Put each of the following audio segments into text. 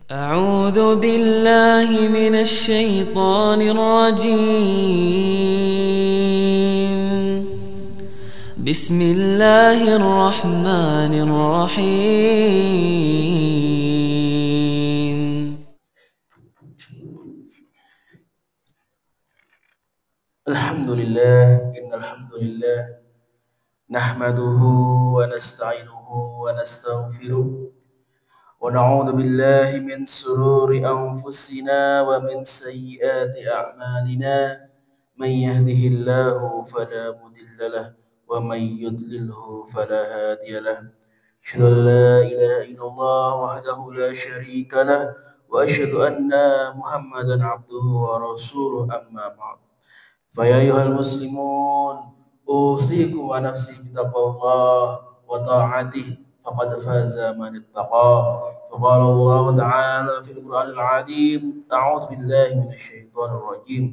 أعوذ بالله من الشيطان الرجيم. بسم الله الرحمن الرحيم. الحمد لله إن الحمد لله نحمده ونستعينه ونستغفره ونعوذ بالله من شرور أنفسنا ومن سيئات أعمالنا من يهده الله فلا مضل له ومن يضلله فلا هادي له أشهد أن لا إله إلا الله وحده لا شريك له وأشهد أن محمدا عبده ورسوله أما بعد فيا أيها المسلمون أوصيكم ونفسي بتقوى الله وطاعته فقد فاز من اتقى فقال الله تعالى في القرآن العظيم أعوذ بالله من الشيطان الرجيم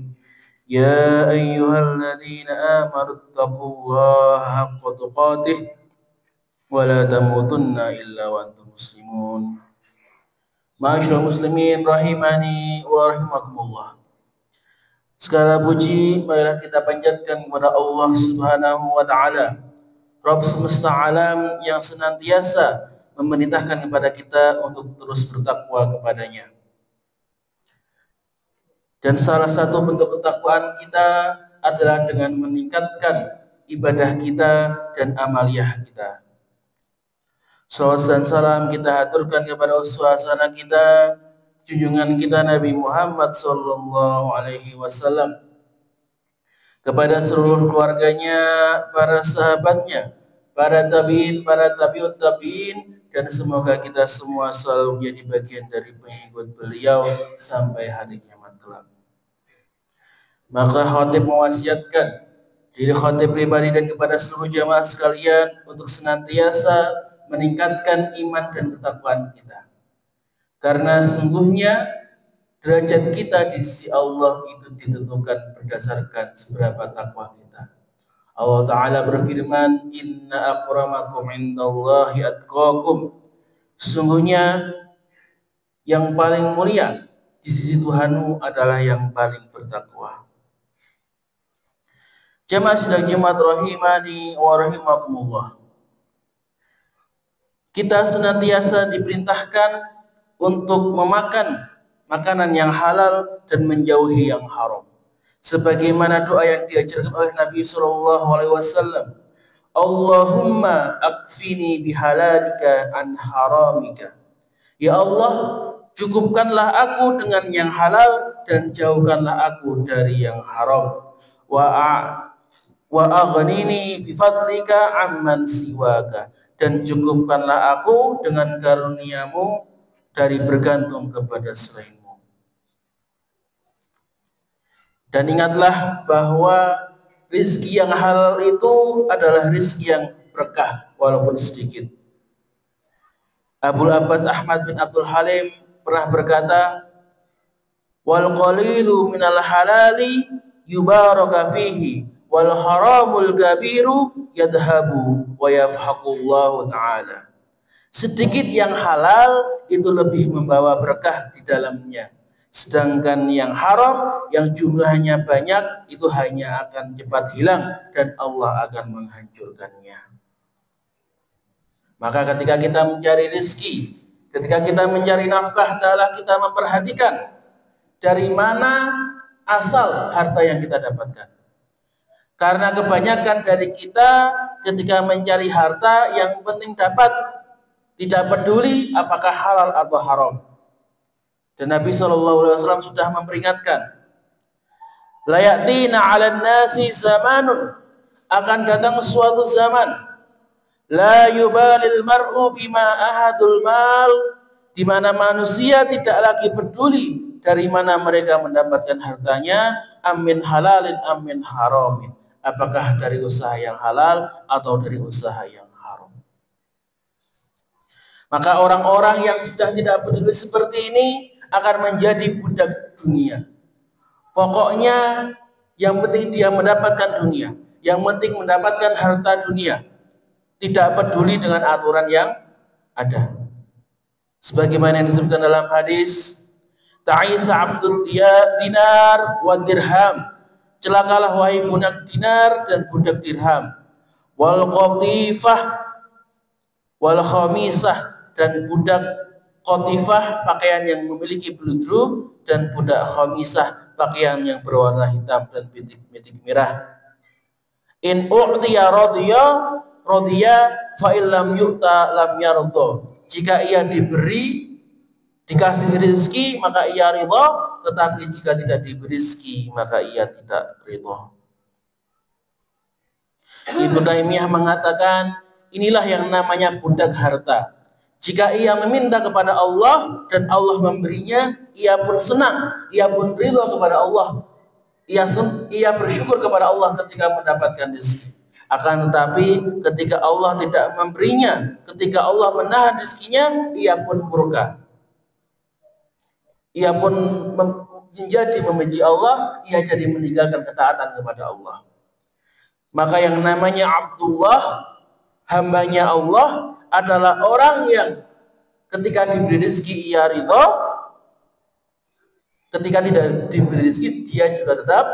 يا أيها الذين آمنوا اتقوا الله حق تقاته ولا تموتن إلا وأنتم مسلمون Ma'asyiral muslimin rahimani wa rahimakumullah. Segala puji marilah kita panjatkan kepada Allah Subhanahu wa taala, Rabb semesta alam yang senantiasa memerintahkan kepada kita untuk terus bertakwa kepadanya. Dan salah satu bentuk ketakwaan kita adalah dengan meningkatkan ibadah kita dan amaliyah kita. Salawat dan salam kita haturkan kepada uswasana kita, junjungan kita Nabi Muhammad sallallahu alaihi wasallam, kepada seluruh keluarganya, para sahabatnya, para tabi'in, para tabi'ut tabi'in, dan semoga kita semua selalu menjadi bagian dari pengikut beliau sampai hari kiamat kelak. Maka khatib mewasiatkan diri khatib pribadi dan kepada seluruh jamaah sekalian untuk senantiasa meningkatkan iman dan ketakwaan kita. Karena sungguhnya derajat kita di sisi Allah itu ditentukan berdasarkan seberapa takwa kita. Allah Ta'ala berfirman, Inna akramakum indallahi atqakum. Sungguhnya yang paling mulia di sisi Tuhanmu adalah yang paling bertakwa. Jamaah sidang Jumat rahimani wa rahimakumullah. Kita senantiasa diperintahkan untuk memakan makanan yang halal dan menjauhi yang haram. Sebagaimana doa yang diajarkan oleh Nabi sallallahu alaihi wasallam, Allahumma akfini bihalalika an haramika. Ya Allah, cukupkanlah aku dengan yang halal dan jauhkanlah aku dari yang haram. Wa aghnini bifadlika amman siwaka. Dan cukupkanlah aku dengan karuniamu dari bergantung kepada selainmu. Dan ingatlah bahwa rizki yang halal itu adalah rizki yang berkah walaupun sedikit. Abul Abbas Ahmad bin Abdul Halim pernah berkata, wal qalilu minal halali yubaraka fihi wal haramul kabiru yadhabu wa yafhaqullahu ta'ala. Sedikit yang halal itu lebih membawa berkah di dalamnya. Sedangkan yang haram yang jumlahnya banyak itu hanya akan cepat hilang dan Allah akan menghancurkannya. Maka ketika kita mencari rezeki, ketika kita mencari nafkah, adalah kita memperhatikan dari mana asal harta yang kita dapatkan. Karena kebanyakan dari kita ketika mencari harta yang penting dapat, tidak peduli apakah halal atau haram. Dan Nabi SAW sudah memperingatkan, la ya'tina 'alan nasi zamanun, akan datang suatu zaman, la yubalil mar'u bima ahadul mal, di mana manusia tidak lagi peduli dari mana mereka mendapatkan hartanya, amin halalin amin haramin, apakah dari usaha yang halal atau dari usaha yang haram. Maka orang-orang yang sudah tidak peduli seperti ini akan menjadi budak dunia. Pokoknya yang penting dia mendapatkan dunia, yang penting mendapatkan harta dunia, tidak peduli dengan aturan yang ada. Sebagaimana yang disebutkan dalam hadis, ta'isa abdud dinar wa dirham. Celakalah wahai budak dinar dan budak dirham. Wal qatifah wal khamisah, dan budak qatifah pakaian yang memiliki beludru, dan budak khamisah pakaian yang berwarna hitam dan bintik merah. In u'tiya radiya fa illam yu'ta lam yarda. Jika ia dikasih rezeki maka ia ridha, tetapi jika tidak diberi rezeki maka ia tidak ridha. Ibnu Taimiyah mengatakan, inilah yang namanya budak harta. Jika ia meminta kepada Allah dan Allah memberinya, ia pun senang, ia pun ridha kepada Allah. Ia bersyukur kepada Allah ketika mendapatkan rezeki. Akan tetapi ketika Allah tidak memberinya, ketika Allah menahan rezekinya, ia pun murka. Ia pun menjadi membenci Allah, ia jadi meninggalkan ketaatan kepada Allah. Maka yang namanya Abdullah, hambanya Allah, adalah orang yang ketika diberi rezeki ia ridha, ketika tidak diberi rezeki dia juga tetap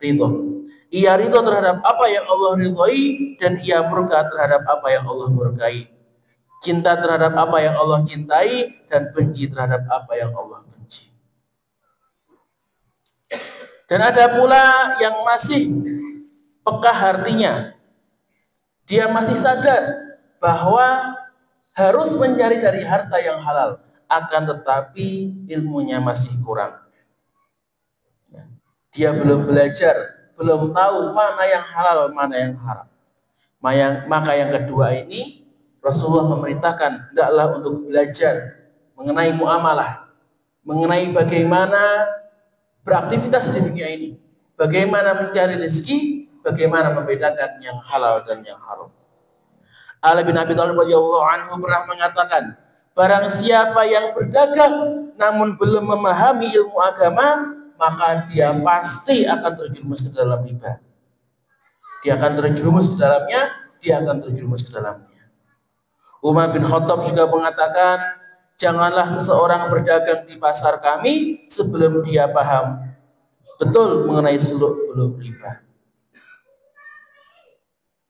ridha. Ia ridha terhadap apa yang Allah ridhai, dan ia murka terhadap apa yang Allah murkai. Cinta terhadap apa yang Allah cintai, dan benci terhadap apa yang Allah benci. Dan ada pula yang masih peka hatinya. Dia masih sadar bahwa harus mencari dari harta yang halal, akan tetapi ilmunya masih kurang. Dia belum belajar, belum tahu mana yang halal, mana yang haram. Maka yang kedua ini, Rasulullah memerintahkan hendaklah untuk belajar mengenai muamalah, mengenai bagaimana beraktivitas di dunia ini, bagaimana mencari rezeki, bagaimana membedakan yang halal dan yang haram. Ali bin Abi Thalib radhiyallahu anhu pernah mengatakan, barang siapa yang berdagang namun belum memahami ilmu agama, maka dia pasti akan terjerumus ke dalam riba. Dia akan terjerumus ke dalamnya, dia akan terjerumus ke dalamnya. Umar bin Khattab juga mengatakan, janganlah seseorang berdagang di pasar kami sebelum dia paham betul mengenai seluk-beluk riba.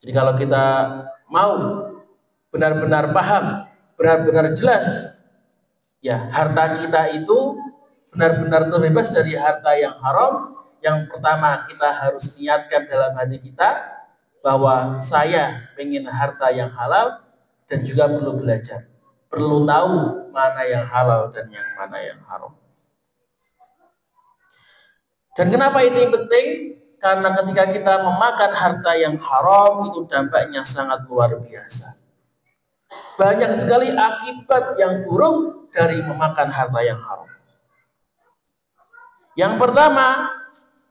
Jadi kalau kita mau benar-benar paham, benar-benar jelas, ya harta kita itu benar-benar terbebas dari harta yang haram. Yang pertama, kita harus niatkan dalam hati kita bahwa saya ingin harta yang halal, dan juga perlu belajar, perlu tahu mana yang halal dan yang mana yang haram. Dan kenapa itu penting? Karena ketika kita memakan harta yang haram, itu dampaknya sangat luar biasa. Banyak sekali akibat yang buruk dari memakan harta yang haram. Yang pertama,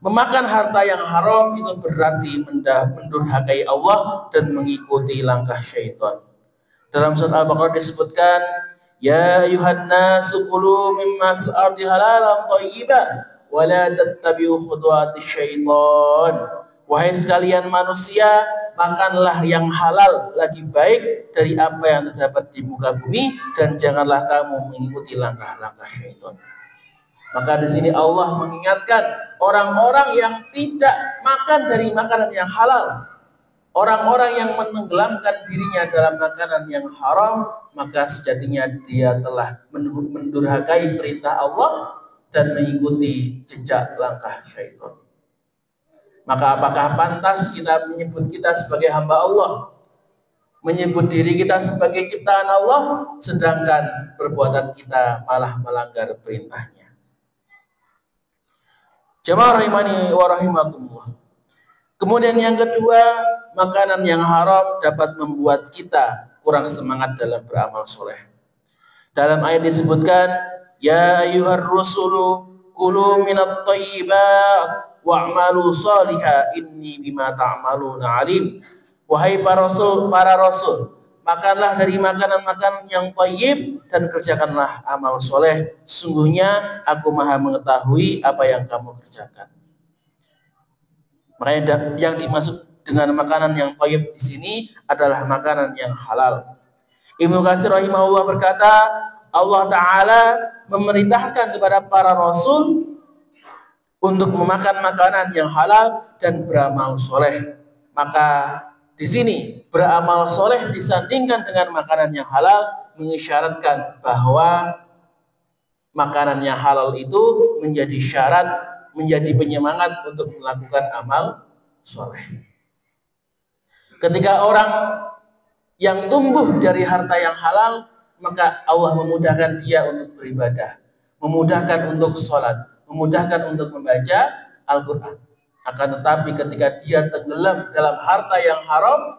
memakan harta yang haram itu berarti mendurhakai Allah dan mengikuti langkah syaitan. Dalam surat Al-Baqarah disebutkan, ya ayuhan nasu kulu mimma fil ardi halalan thayyiban wa la tattabi'u khutuwatis syaitan. Wahai sekalian manusia, makanlah yang halal lagi baik dari apa yang terdapat di muka bumi, dan janganlah kamu mengikuti langkah-langkah syaitan. Maka di sini Allah mengingatkan orang-orang yang tidak makan dari makanan yang halal, orang-orang yang menenggelamkan dirinya dalam makanan yang haram, maka sejatinya dia telah mendurhakai perintah Allah dan mengikuti jejak langkah syaitan. Maka apakah pantas kita menyebut kita sebagai hamba Allah, menyebut diri kita sebagai ciptaan Allah, sedangkan perbuatan kita malah melanggar perintahnya? Jamaah rahimani wa rahimakumullah. Kemudian yang kedua, makanan yang haram dapat membuat kita kurang semangat dalam beramal soleh. Dalam ayat disebutkan, ya ayyuhar rusulu kulu minat thayyibat wa'malu salihah inni bima ta'maluna alim. Wahai para rasul, makanlah dari makanan-makanan yang thayyib dan kerjakanlah amal soleh. Sungguhnya aku maha mengetahui apa yang kamu kerjakan. Makanya yang dimaksud dengan makanan yang thayyib di sini adalah makanan yang halal. Ibnu Katsir rahimahullah berkata, Allah Ta'ala memerintahkan kepada para rasul untuk memakan makanan yang halal dan beramal soleh. Maka di sini beramal soleh disandingkan dengan makanan yang halal, mengisyaratkan bahwa makanan yang halal itu menjadi syarat, menjadi penyemangat untuk melakukan amal soleh. Ketika orang yang tumbuh dari harta yang halal, maka Allah memudahkan dia untuk beribadah, memudahkan untuk sholat, memudahkan untuk membaca Al-Quran. Akan tetapi ketika dia tenggelam dalam harta yang haram,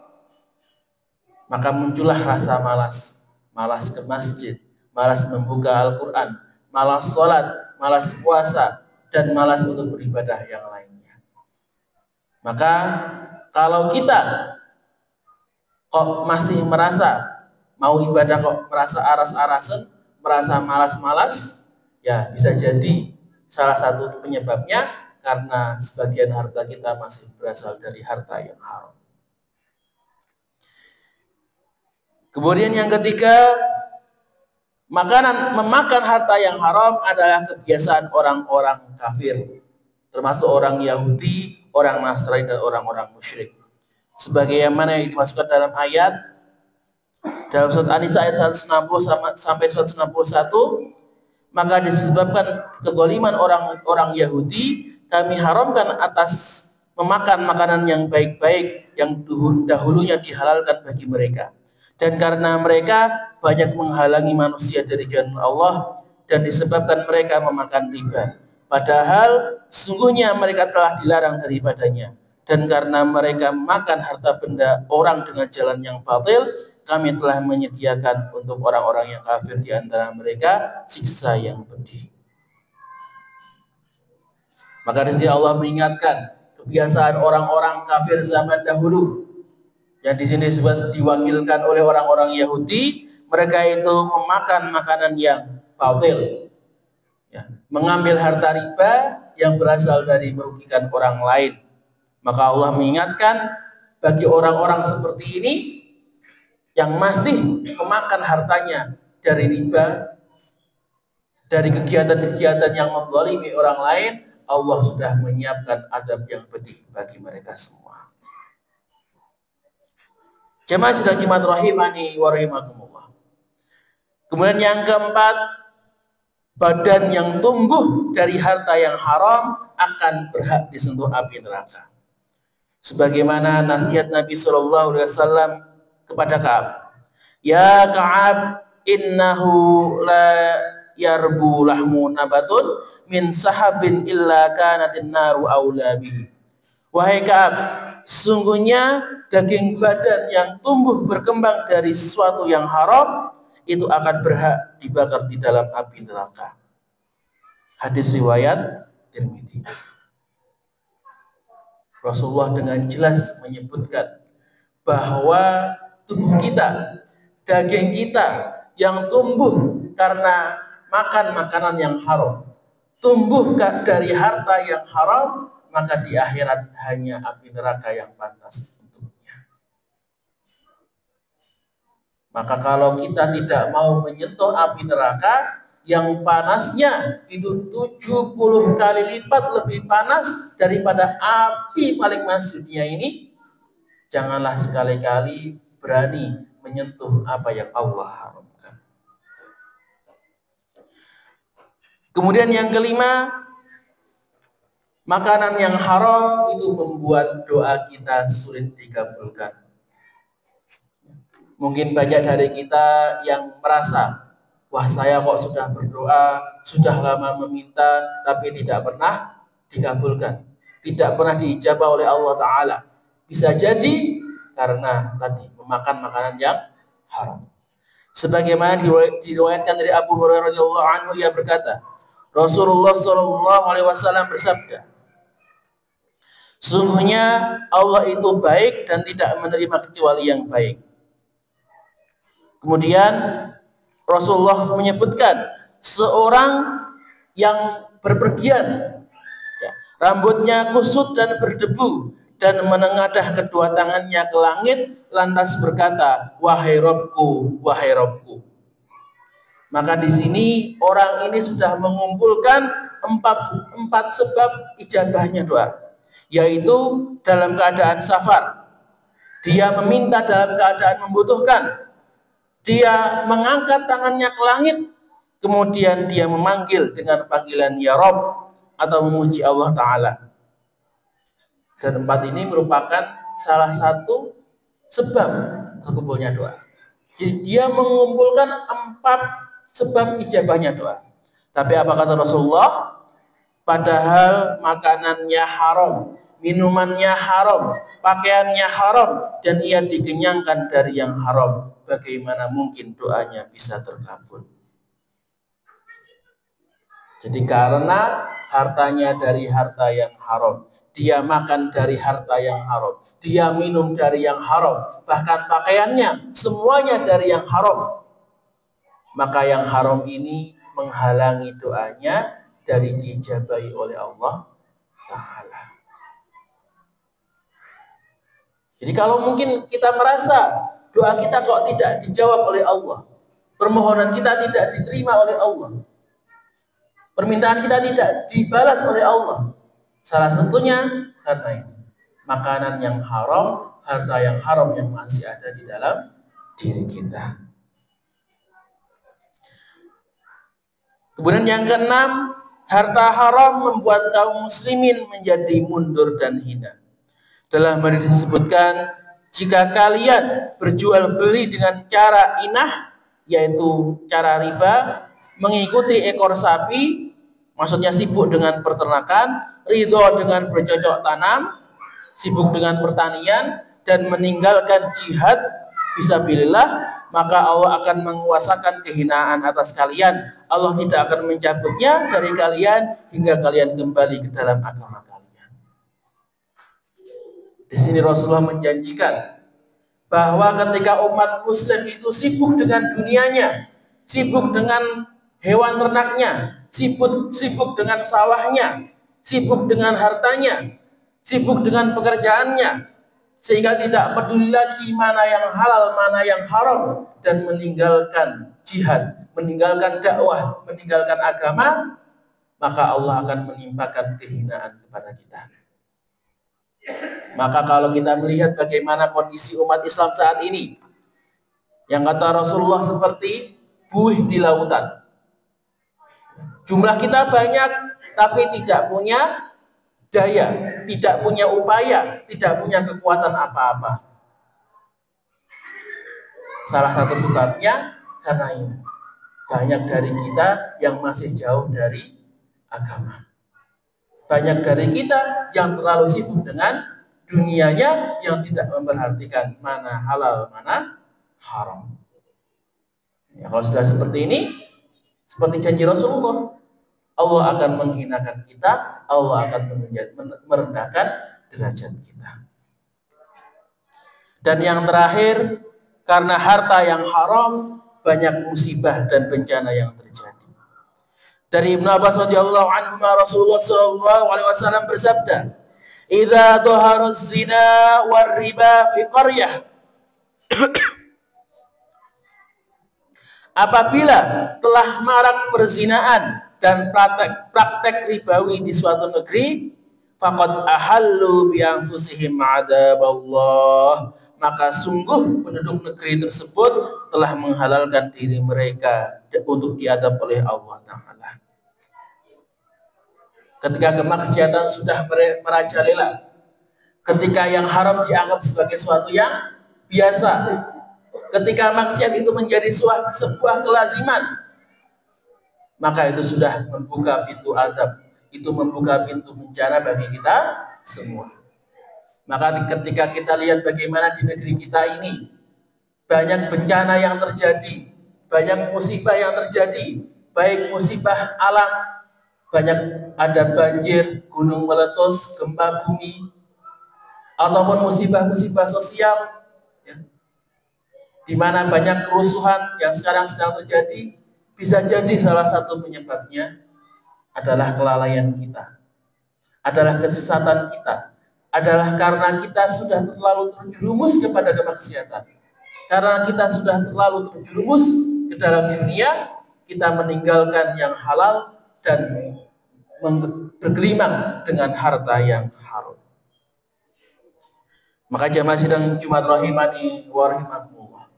maka muncullah rasa malas. Malas ke masjid, malas membuka Al-Quran, malas sholat, malas puasa, dan malas untuk beribadah yang lainnya. Maka kalau kita kok masih merasa mau ibadah kok merasa aras-arasan, merasa malas-malas, ya bisa jadi salah satu penyebabnya karena sebagian harta kita masih berasal dari harta yang haram. Kemudian yang ketiga, memakan harta yang haram adalah kebiasaan orang-orang kafir, termasuk orang Yahudi, orang Nasrani, dan orang-orang musyrik. Sebagaimana yang dimasukkan dalam ayat dalam surat An-Nisa ayat 160 sampai 161, maka disebabkan kezaliman orang-orang Yahudi, kami haramkan atas memakan makanan yang baik-baik yang dahulunya dihalalkan bagi mereka. Dan karena mereka banyak menghalangi manusia dari jalan Allah, dan disebabkan mereka memakan riba, padahal sungguhnya mereka telah dilarang daripadanya. Dan karena mereka makan harta benda orang dengan jalan yang batil, kami telah menyediakan untuk orang-orang yang kafir di antara mereka siksa yang pedih. Maka di sini Allah mengingatkan kebiasaan orang-orang kafir zaman dahulu, yang di sini diwakilkan oleh orang-orang Yahudi. Mereka itu memakan makanan yang batil, ya, mengambil harta riba yang berasal dari merugikan orang lain. Maka Allah mengingatkan bagi orang-orang seperti ini yang masih memakan hartanya dari riba, dari kegiatan-kegiatan yang menzalimi orang lain, Allah sudah menyiapkan azab yang pedih bagi mereka semua. Jemaah sidang Jumat rahimani wa rahimakumullah. Kemudian yang keempat, badan yang tumbuh dari harta yang haram akan berhak disentuh api neraka. Sebagaimana nasihat Nabi SAW kepada Ka'ab, ya Ka'ab, innahu la yarbu lahmu nabatun min sahabin illa kanatin naru aula bihi. Wahai Ka'ab, sungguhnya daging badan yang tumbuh berkembang dari sesuatu yang haram itu akan berhak dibakar di dalam api neraka. Hadis riwayat Tirmidzi. Rasulullah dengan jelas menyebutkan bahwa tubuh kita, daging kita yang tumbuh karena makan makanan yang haram, tumbuh dari harta yang haram, maka di akhirat hanya api neraka yang pantas untuknya. Maka kalau kita tidak mau menyentuh api neraka yang panasnya itu 70 kali lipat lebih panas daripada api paling panas dunia ini, janganlah sekali-kali berani menyentuh apa yang Allah haramkan. Kemudian yang kelima, makanan yang haram itu membuat doa kita sulit dikabulkan. Mungkin banyak dari kita yang merasa, wah saya kok sudah berdoa, sudah lama meminta, tapi tidak pernah dikabulkan, tidak pernah diijabah oleh Allah Ta'ala. Bisa jadi karena tadi memakan makanan yang haram. Sebagaimana diriwayatkan dari Abu Hurairah radhiyallahu anhu, ia berkata, Rasulullah SAW bersabda, sesungguhnya Allah itu baik dan tidak menerima kecuali yang baik. Kemudian Rasulullah menyebutkan seorang yang berpergian, ya, rambutnya kusut dan berdebu, dan menengadah kedua tangannya ke langit, lantas berkata, wahai Rabbku, wahai Rabbku. Maka di sini orang ini sudah mengumpulkan empat sebab ijabahnya doa, yaitu dalam keadaan safar, dia meminta dalam keadaan membutuhkan, dia mengangkat tangannya ke langit, kemudian dia memanggil dengan panggilan ya Rob atau memuji Allah Ta'ala. Dan empat ini merupakan salah satu sebab terkumpulnya doa. Jadi dia mengumpulkan empat sebab ijabahnya doa. Tapi apa kata Rasulullah? Padahal makanannya haram, minumannya haram, pakaiannya haram, dan ia dikenyangkan dari yang haram. Bagaimana mungkin doanya bisa terkabul? Jadi karena hartanya dari harta yang haram, dia makan dari harta yang haram, dia minum dari yang haram, bahkan pakaiannya semuanya dari yang haram, maka yang haram ini menghalangi doanya dari diijabahi oleh Allah Ta'ala. Jadi kalau mungkin kita merasa doa kita kok tidak dijawab oleh Allah, permohonan kita tidak diterima oleh Allah, permintaan kita tidak dibalas oleh Allah, salah satunya karena ini, makanan yang haram, harta yang haram yang masih ada di dalam diri kita. Kemudian yang keenam, harta haram membuat kaum muslimin menjadi mundur dan hina. Dalam hadis disebutkan, jika kalian berjual beli dengan cara inah, yaitu cara riba, mengikuti ekor sapi, maksudnya sibuk dengan peternakan, ridho dengan bercocok tanam, sibuk dengan pertanian, dan meninggalkan jihad fisabilillah, maka Allah akan menguasakan kehinaan atas kalian. Allah tidak akan mencabutnya dari kalian hingga kalian kembali ke dalam agama kalian. Di sini Rasulullah menjanjikan bahwa ketika umat muslim itu sibuk dengan dunianya, sibuk dengan hewan ternaknya, sibuk dengan sawahnya, sibuk dengan hartanya, sibuk dengan pekerjaannya, sehingga tidak peduli lagi mana yang halal, mana yang haram, dan meninggalkan jihad, meninggalkan dakwah, meninggalkan agama, maka Allah akan menimpakan kehinaan kepada kita. Maka kalau kita melihat bagaimana kondisi umat Islam saat ini, yang kata Rasulullah seperti buih di lautan. Jumlah kita banyak, tapi tidak punya daya, tidak punya upaya, tidak punya kekuatan apa-apa. Salah satu sebabnya karena ini, banyak dari kita yang masih jauh dari agama. Banyak dari kita yang terlalu sibuk dengan dunianya, yang tidak memperhatikan mana halal, mana haram. Ya, kalau sudah seperti ini, seperti janji Rasulullah, Allah akan menghinakan kita, Allah akan merendahkan derajat kita. Dan yang terakhir, karena harta yang haram, banyak musibah dan bencana yang terjadi. Dari Ibnu Abbas radhiyallahu anhu, Rasulullah sallallahu alaihi wasallam bersabda, "Idza dhahara zina war riba fi qaryah." Apabila telah marak perzinaan dan praktek ribawi di suatu negeri, faqad ahallu bi anfusihim adzaballah, maka sungguh penduduk negeri tersebut telah menghalalkan diri mereka untuk diadab oleh Allah Ta'ala. Ketika kemaksiatan sudah merajalela, ketika yang haram dianggap sebagai sesuatu yang biasa, ketika maksiat itu menjadi sebuah kelaziman, maka itu sudah membuka pintu azab, itu membuka pintu bencana bagi kita semua. Maka ketika kita lihat bagaimana di negeri kita ini banyak bencana yang terjadi, banyak musibah yang terjadi, baik musibah alam, banyak ada banjir, gunung meletus, gempa bumi, ataupun musibah-musibah sosial, ya, di mana banyak kerusuhan yang sekarang sedang terjadi, bisa jadi salah satu penyebabnya adalah kelalaian kita, adalah kesesatan kita, adalah karena kita sudah terlalu terjerumus kepada kemaksiatan, karena kita sudah terlalu terjerumus ke dalam dunia, kita meninggalkan yang halal dan bergelimang dengan harta yang haram. Maka jamaah sidang Jumat rahimani wa rahimakumullah.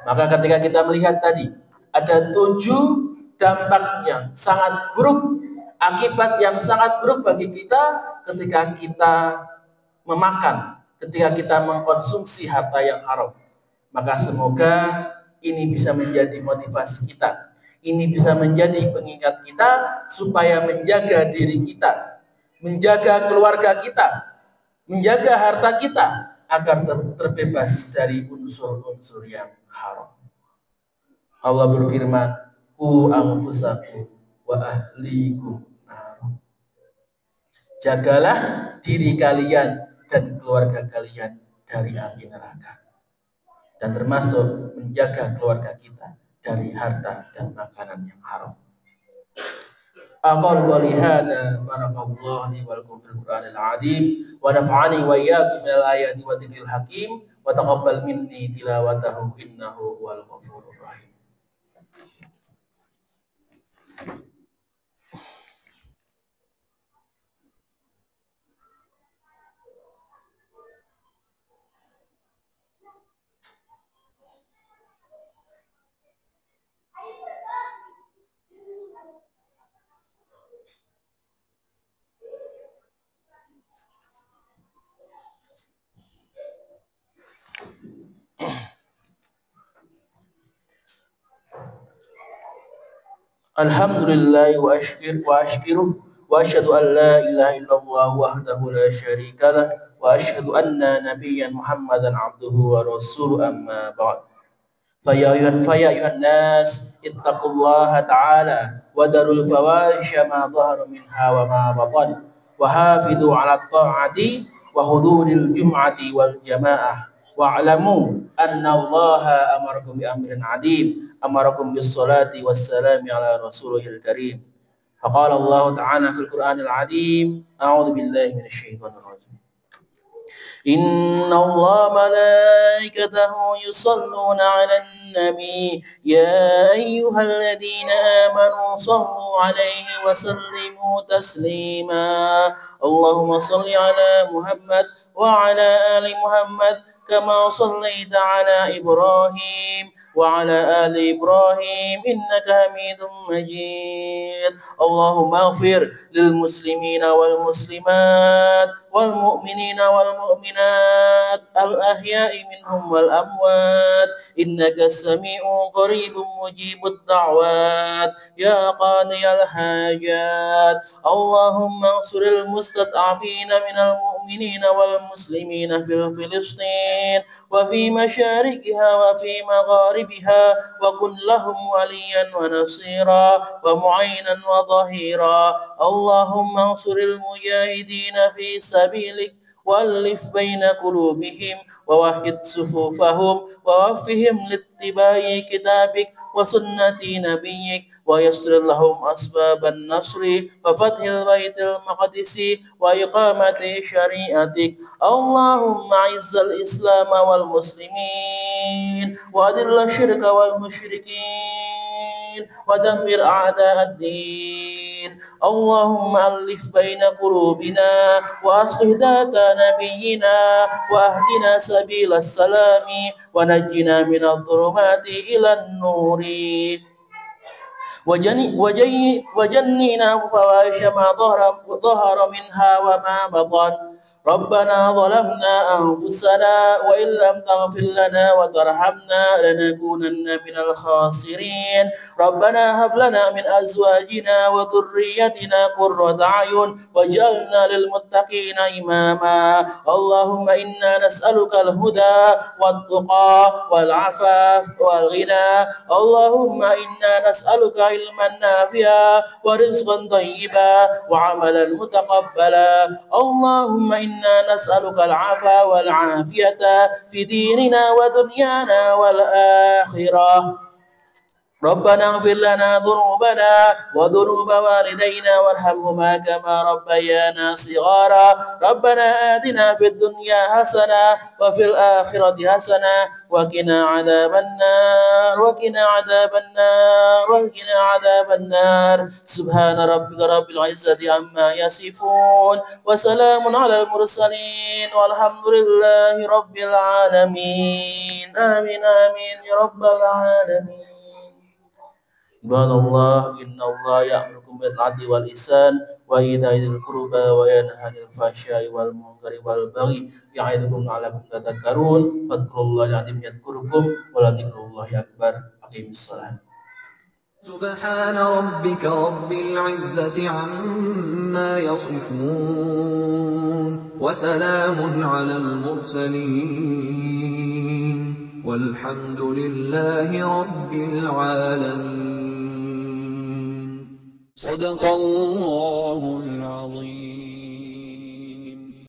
Maka ketika kita melihat tadi ada 7 dampak yang sangat buruk, akibat yang sangat buruk bagi kita ketika kita memakan, ketika kita mengkonsumsi harta yang haram. Maka semoga ini bisa menjadi motivasi kita, ini bisa menjadi pengingat kita supaya menjaga diri kita, menjaga keluarga kita, menjaga harta kita agar terbebas dari unsur-unsur yang haram. Allah berfirman, "Qu anfusakum wa ahlikum nar." Jagalah diri kalian dan keluarga kalian dari api neraka. Dan termasuk menjaga keluarga kita dari harta dan makanan yang haram. Aqulu qouli hadza barakallahu li wa lakum fil Qur'anil 'azim wa nafa'ani wa iyyakum minal ayati wa dzikril hakim wa taqabbal minni tilawatahu innahu huwal ghafurur rahim. Alhamdulillah wa ashkiruh wa asyhadu an la ilaha illallah wahdahu la syarika lah wa asyhadu anna nabiyyan Muhammadan abduhu wa rasuluh amma ba'd. Faya ayuhan nas ittaqullaha ta'ala wa darul fawahisha ma dhahara minha wa ma batan wa hafidu 'ala ta'ati wa huduril jum'ati wal jamaah wa'lamu anna Allaha amarakum bi amrin 'adim amarakum bis salati was salami 'ala rasulihil karim. Faqala Allah ta'ala fil Qur'anil 'azim, a'udzu billahi minasy syaithanir rajim. Inna Allah malaikatahu yusalluna 'alan nabi ya ayyuhalladzina amanu sallu 'alaihi wa sallimu taslima. Allahumma shalli 'ala Muhammad wa 'ala ali Muhammad kama shallaita 'ala Ibrahim wa 'ala ali Ibrahim innaka Hamidum Majid. Allahumma ighfir lil muslimina wal muslimat wal mu'minina wal mu'minat al ahya'i minhum wal amwat innaka sami'un qaribun mujibud da'wat ya qadiyal hajat. Allahumma ansuril mustad'afina minal mu'minina wal muslimina fil Filistin wa fi masyarikiha wa fi magharibiha wa kun lahum waliyan wa nasira wa mu'inan wa dhahira. Allahumma ansuril mujahidina fi sabilik وألف بين قلوبهم ووحد صفوفهم ووفهم لاتباع كتابك وسنة نبيك ويسر لهم أسباب النصر وفتح البيت المقدس وإقامة شريعتك. اللهم أعز الإسلام والمسلمين وأذل الشرك والمشركين ودمر أعداء الدين. اللهم ألف بين قلوبنا وأصلح ذات نبينا وأهدنا سبيل السلام ونجنا من الظلمات إلى النور وجنينا فواحش ما ظهر منها وما بطن. ربنا ظلمنا أنفسنا وإن لم تغفر لنا وترحمنا لنكونن من الخاسرين. ربنا هب لنا من أزواجنا وذريتنا قرة أعين واجعلنا للمتقين إماما. اللهم إنا نسألك الهدى والتقى والعفاف والغنى. اللهم إنا نسألك علما نافعا ورزقا طيبا وعملا متقبلا. اللهم إنا نسألك العفو والعافية في ديننا ودنيانا والآخرة. ربنا اغفر لنا ذنوبنا وذنوب والدينا وارحمهما كما ربيانا صغارا. ربنا آتنا في الدنيا حسنة وفي الآخرة حسنة وقنا عذاب النار وقنا عذاب النار وقنا عذاب النار سبحان ربك رب العزة عما يصفون وسلام على المرسلين والحمد لله رب العالمين آمين آمين يا رب العالمين. عباد الله إن الله يأمركم بالعدل والإحسان وإيتاء ذي القربى وينهى عن الفحشاء والمنكر والبغي يعظكم لعلكم تذكرون فاذكروا الله العظيم يذكركم ولذكر الله أكبر. أقيموا الصلاة. سبحان ربك رب العزة عما يصفون وسلام على المرسلين والحمد لله رب العالمين. صدق الله العظيم.